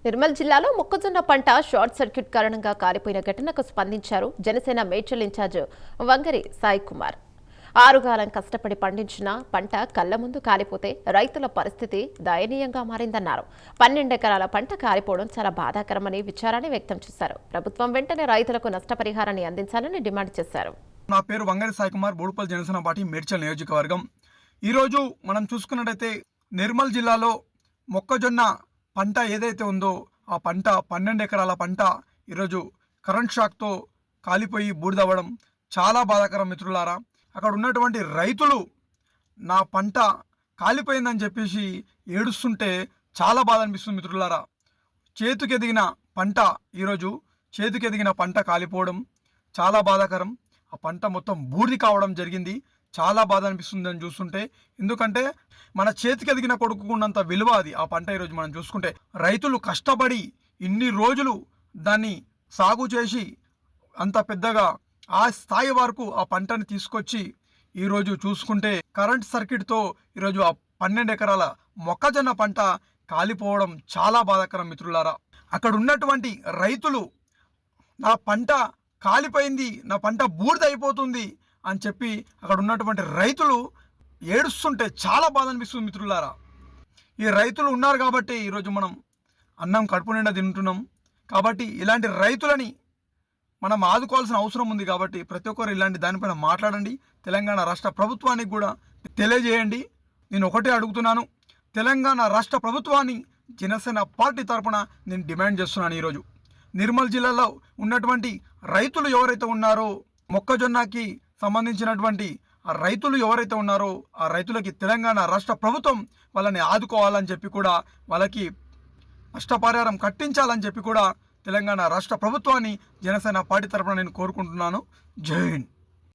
నిర్మల్ జిల్లాలో మొక్కజొన్న పంట షార్ట్ సర్క్యూట్ కారణంగా కాలిపోయిన ఘటనకు స్పందించారు జనసేన మేడ్చల్ ఇన్ఛార్జ్ వంగరి సాయి కుమార్. ఆరుగాలం కష్టపడి పండించిన పంట కళ్ల ముందు కాలిపోతే రైతుల పరిస్థితి దయనీయంగా మారిందన్నారు. 12 ఎకరాల పంట కాలిపోవడం చాలా బాధాకరమని విచారాన్ని వ్యక్తం చేశారు. ప్రభుత్వం వెంటనే రైతులకు నష్టపరిహారాన్ని అందించాలని డిమాండ్ చేశారు. నా పేరు వంగరి సాయి కుమార్, బోడుపల్లి జనసేన పార్టీ మేడ్చల్ నియోజకవర్గం. ఈరోజు మనం చూసుకున్నట్టయితే నిర్మల్ జిల్లాలో మొక్కజొన్న పంట ఏదైతే ఉందో ఆ పంట 12 ఎకరాల పంట ఈరోజు కరెంట్ షాక్తో కాలిపోయి బూడిదవ్వడం చాలా బాధాకరం మిత్రులారా. అక్కడ ఉన్నటువంటి రైతులు నా పంట కాలిపోయిందని చెప్పేసి ఏడుస్తుంటే చాలా బాధ అనిపిస్తుంది మిత్రులారా. చేతికెదిగిన పంట కాలిపోవడం చాలా బాధాకరం. ఆ పంట మొత్తం బూడిద కావడం జరిగింది. చాలా బాధ అనిపిస్తుంది అని చూస్తుంటే. ఎందుకంటే మన చేతికి ఎదిగిన కొడుకున్నంత విలువ అది ఆ పంట. ఈరోజు మనం చూసుకుంటే రైతులు కష్టపడి ఇన్ని రోజులు దాన్ని సాగు చేసి అంత పెద్దగా ఆ స్థాయి వరకు ఆ పంటని తీసుకొచ్చి ఈరోజు చూసుకుంటే కరెంట్ సర్క్యూట్తో ఈరోజు ఆ 12 ఎకరాల మొక్కజొన్న పంట కాలిపోవడం చాలా బాధాకరం మిత్రులారా. అక్కడ ఉన్నటువంటి రైతులు నా పంట కాలిపోయింది, నా పంట బూడిదైపోతుంది అని చెప్పి అక్కడ ఉన్నటువంటి రైతులు ఏడుస్తుంటే చాలా బాధ అనిపిస్తుంది మిత్రులారా. ఈ రైతులు ఉన్నారు కాబట్టి ఈరోజు మనం అన్నం కడుపు నిండా తింటున్నాం. కాబట్టి ఇలాంటి రైతులని మనం ఆదుకోవాల్సిన అవసరం ఉంది. కాబట్టి ప్రతి ఒక్కరు ఇలాంటి దానిపైన మాట్లాడండి. తెలంగాణ రాష్ట్ర ప్రభుత్వానికి కూడా తెలియజేయండి. నేను ఒకటే అడుగుతున్నాను, తెలంగాణ రాష్ట్ర ప్రభుత్వాన్ని జనసేన పార్టీ తరఫున నేను డిమాండ్ చేస్తున్నాను. ఈరోజు నిర్మల్ జిల్లాలో ఉన్నటువంటి రైతులు ఎవరైతే ఉన్నారో, మొక్కజొన్నకి సంబంధించినటువంటి ఆ రైతులు ఎవరైతే ఉన్నారో ఆ రైతులకి తెలంగాణ రాష్ట్ర ప్రభుత్వం వాళ్ళని ఆదుకోవాలని చెప్పి కూడా, వాళ్ళకి నష్టపరిహారం కట్టించాలని చెప్పి కూడా తెలంగాణ రాష్ట్ర ప్రభుత్వాన్ని జనసేన పార్టీ తరఫున నేను కోరుకుంటున్నాను. జై హింద్.